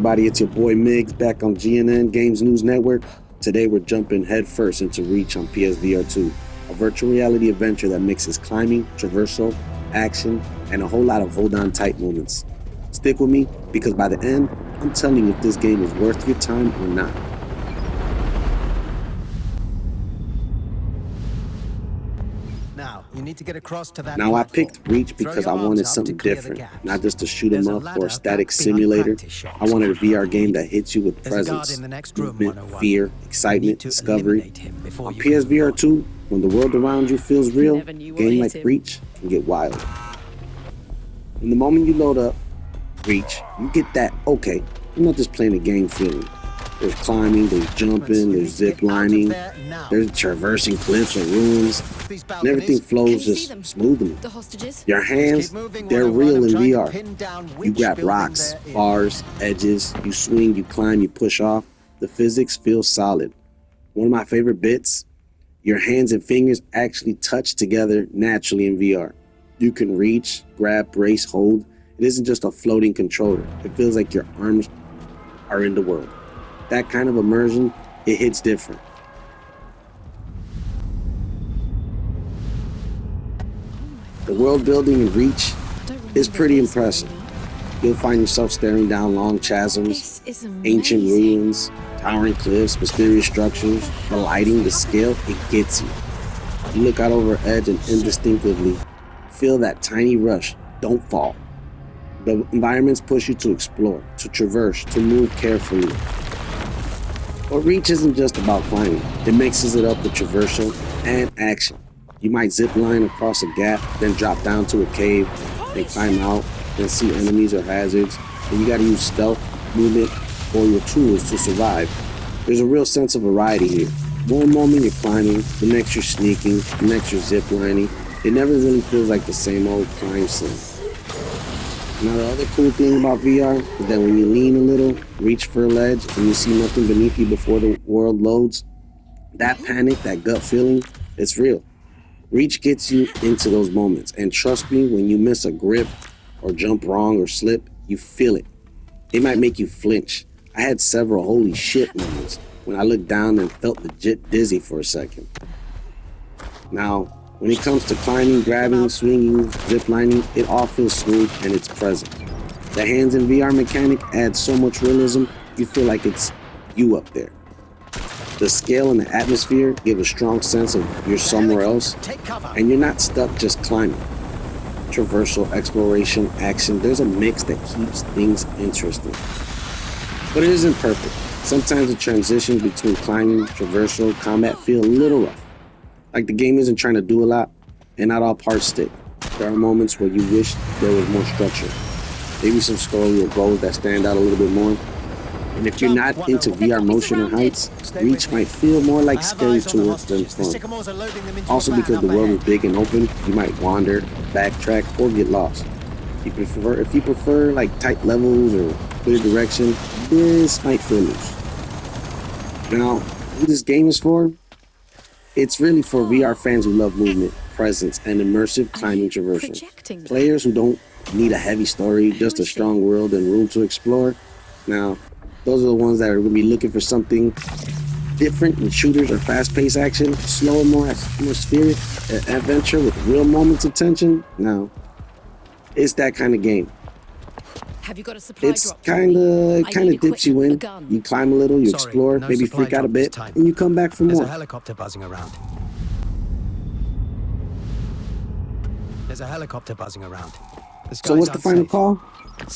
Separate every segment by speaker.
Speaker 1: everybody, it's your boy Migs back on GNN Games News Network. Today we're jumping headfirst into Reach on PSVR2, a virtual reality adventure that mixes climbing, traversal, action, and a whole lot of hold on tight moments. Stick with me, because by the end, I'm telling you if this game is worth your time or not.
Speaker 2: You need to get across to that
Speaker 1: Now I
Speaker 2: platform.
Speaker 1: picked Reach because I wanted something different, not just a shoot 'em up or a static simulator. I wanted a VR game that hits you with presence, movement, fear, excitement, discovery. On PSVR2, when the world around you feels real, a game like Reach can get wild. And the moment you load up Reach, you get that, okay, I'm not just playing a game feeling. There's climbing, there's jumping, there's zip lining, there's traversing cliffs or ruins, and everything flows just smoothly. Your hands, they're real in VR. You grab rocks, bars, edges, you swing, you climb, you push off. The physics feel solid. One of my favorite bits, your hands and fingers actually touch together naturally in VR. You can reach, grab, brace, hold. It isn't just a floating controller. It feels like your arms are in the world. That kind of immersion, it hits different. The world building in Reach is pretty impressive. You'll find yourself staring down long chasms, ancient ruins, towering cliffs, mysterious structures. The lighting, the scale, it gets you. You look out over an edge and indistinctively feel that tiny rush. Don't fall. The environments push you to explore, to traverse, to move carefully. But Reach isn't just about climbing. It mixes it up with traversal and action. You might zip line across a gap, then drop down to a cave, then climb out, then see enemies or hazards. And you gotta use stealth, movement, or your tools to survive. There's a real sense of variety here. One moment you're climbing, the next you're sneaking, the next you're zip lining. It never really feels like the same old climb sim. Now the other cool thing about VR is that when you lean a little, reach for a ledge, and you see nothing beneath you before the world loads, that panic, that gut feeling, it's real. Reach gets you into those moments, and trust me, when you miss a grip or jump wrong or slip, you feel it. It might make you flinch. I had several holy shit moments when I looked down and felt legit dizzy for a second. Now, when it comes to climbing, grabbing, swinging, ziplining, it all feels smooth and it's present. The hands in VR mechanic adds so much realism, you feel like it's you up there. The scale and the atmosphere give a strong sense of you're somewhere else, and you're not stuck just climbing. Traversal, exploration, action, there's a mix that keeps things interesting. But it isn't perfect. Sometimes the transitions between climbing, traversal, combat feel a little rough. Like the game isn't trying to do a lot, and not all parts stick. There are moments where you wish there was more structure. Maybe some story or goals that stand out a little bit more. And if you're not into VR motion or heights, Reach might feel more like scary tours than fun. Also, because the world is big and open, you might wander, backtrack, or get lost. If you prefer like tight levels or clear direction, this might feel loose. Now, who this game is for? It's really for VR fans who love movement, presence, and immersive climbing traversal. Players who don't need a heavy story, just a strong world and room to explore. Now, those are the ones that are going to be looking for something different in shooters or fast-paced action, slower, more atmospheric adventure with real moments of tension. Now, it's that kind of game.
Speaker 3: Have you got a supply
Speaker 1: It's
Speaker 3: drop?
Speaker 1: kind of dips you in. You climb a little, you explore, maybe freak out a bit, and you come back for more.
Speaker 2: There's a helicopter buzzing around.
Speaker 1: So what's the final call?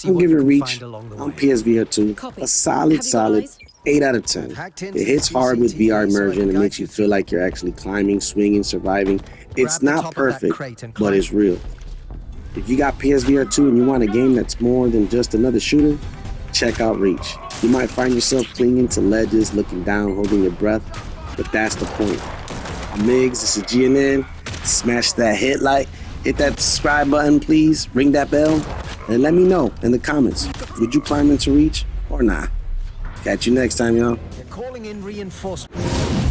Speaker 1: I'll give it a Reach on PSVR2. A solid 8 out of 10. It hits hard with VR immersion. It makes you feel like you're actually climbing, swinging, surviving. It's not perfect, but it's real. If you got PSVR2 and you want a game that's more than just another shooter, check out Reach. You might find yourself clinging to ledges, looking down, holding your breath, but that's the point. I'm Migs, this is GNN. Smash that hit like, hit that subscribe button, please. Ring that bell, and let me know in the comments. Would you climb into Reach or not? Catch you next time, y'all.
Speaker 2: They're calling in reinforcements.